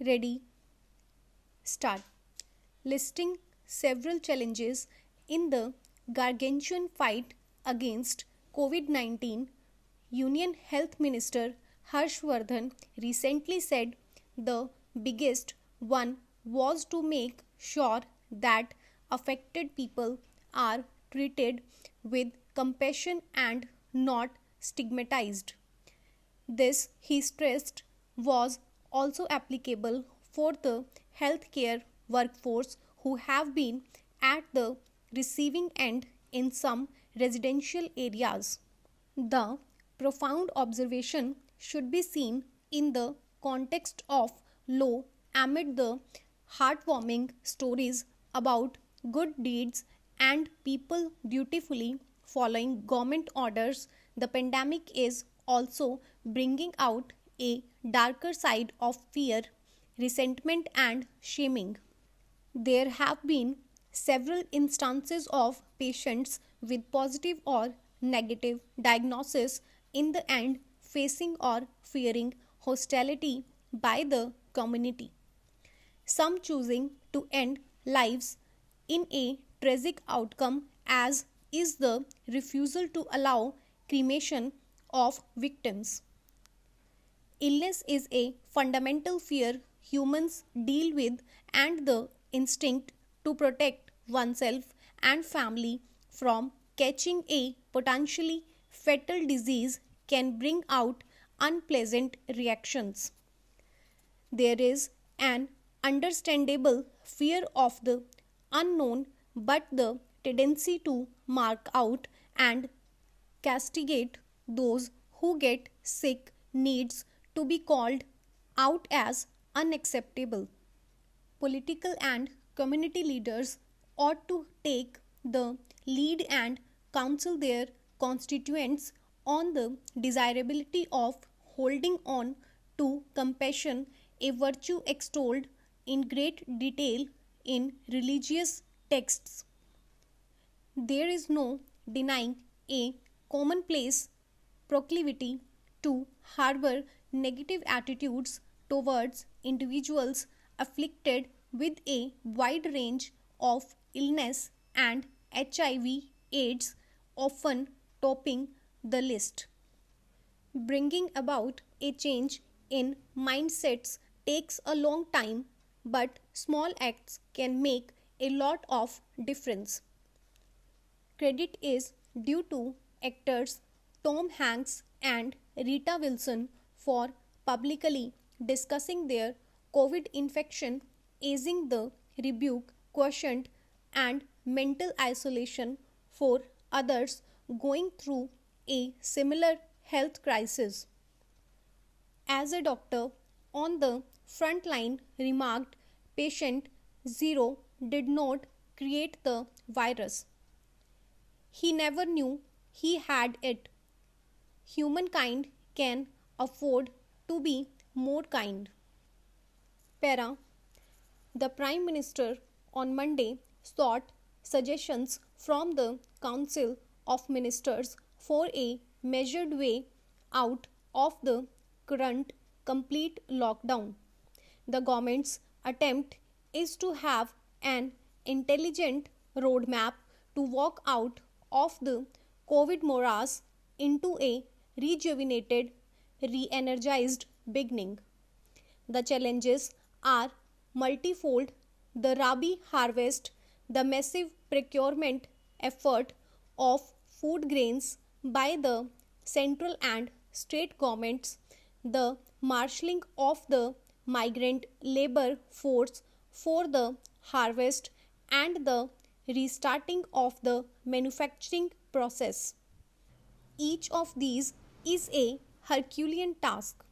Ready, start. Listing several challenges in the gargantuan fight against COVID 19, Union Health Minister Harshvardhan recently said the biggest one was to make sure that affected people are treated with compassion and not stigmatized. This, he stressed, was also applicable for the healthcare workforce who have been at the receiving end in some residential areas. The profound observation should be seen in the context of law amid the heartwarming stories about good deeds and people dutifully following government orders. The pandemic is also bringing out a darker side of fear, resentment, and shaming. There have been several instances of patients with positive or negative diagnosis in the end facing or fearing hostility by the community. Some choosing to end lives in a tragic outcome, as is the refusal to allow cremation of victims. Illness is a fundamental fear humans deal with, and the instinct to protect oneself and family from catching a potentially fatal disease can bring out unpleasant reactions. There is an understandable fear of the unknown, but the tendency to mark out and castigate those who get sick needs to be called out as unacceptable. Political and community leaders ought to take the lead and counsel their constituents on the desirability of holding on to compassion, a virtue extolled in great detail in religious texts. There is no denying a commonplace proclivity to harbor negative attitudes towards individuals afflicted with a wide range of illness, and HIV/AIDS often topping the list. Bringing about a change in mindsets takes a long time, but small acts can make a lot of difference. Credit is due to actors Tom Hanks and Rita Wilson for publicly discussing their COVID infection, easing the rebuke, quotient, and mental isolation for others going through a similar health crisis. As a doctor on the front line remarked, patient zero did not create the virus. He never knew he had it. Humankind can afford to be more kind. Para. The Prime Minister on Monday sought suggestions from the Council of Ministers for a measured way out of the current complete lockdown. The government's attempt is to have an intelligent roadmap to walk out of the COVID morass into a rejuvenated, re energized beginning. The challenges are multifold: the Rabi harvest, the massive procurement effort of food grains by the central and state governments, the marshalling of the migrant labor force for the harvest, and the restarting of the manufacturing process. Each of these is a Herculean task.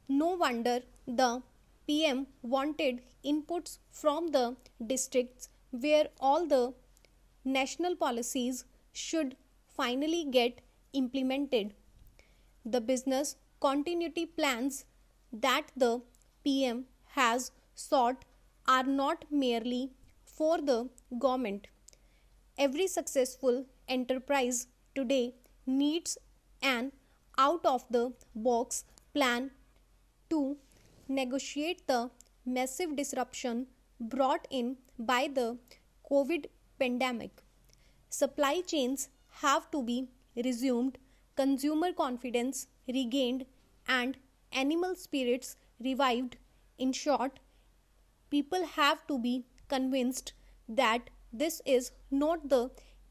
No wonder the PM wanted inputs from the districts where all the national policies should finally get implemented. The business continuity plans that the PM has sought are not merely for the government. Every successful enterprise today needs an out of the box plan to negotiate the massive disruption brought in by the COVID pandemic. Supply chains have to be resumed, consumer confidence regained, and animal spirits revived. In short, people have to be convinced that this is not the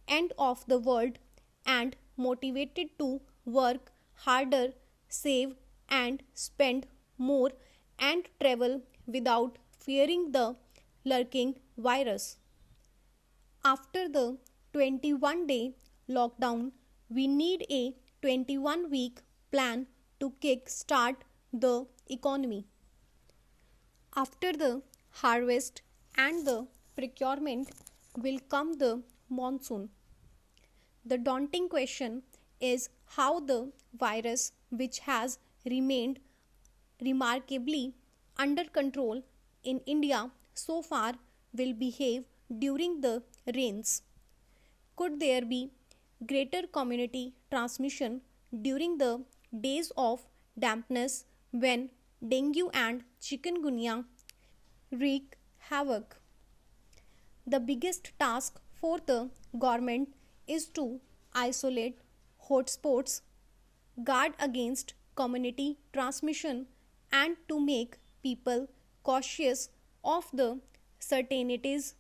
end of the world and motivated to work harder, save and spend more, and travel without fearing the lurking virus. After the 21-day lockdown, we need a 21-week plan to kick-start the economy. After the harvest and the procurement will come the monsoon. The daunting question is how the virus, which has remained remarkably under control in India so far, will behave during the rains. Could there be greater community transmission during the days of dampness when dengue and chikungunya wreak havoc? The biggest task for the government is to isolate hotspots, guard against community transmission, and to make people cautious of the certainties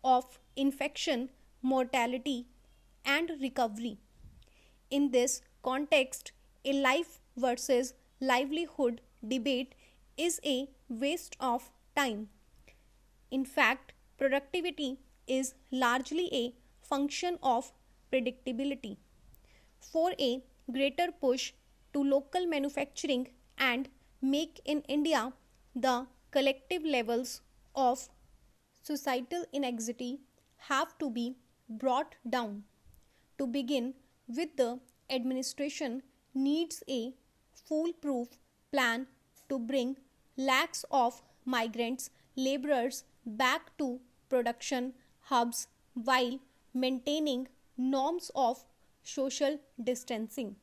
of infection, mortality, and recovery. In this context, a life versus livelihood debate is a waste of time. In fact, productivity is largely a function of predictability. For a greater push to local manufacturing and make in India, the collective levels of societal anxiety have to be brought down. To begin with, the administration needs a foolproof plan to bring lakhs of migrants laborers back to production hubs while maintaining norms of social distancing.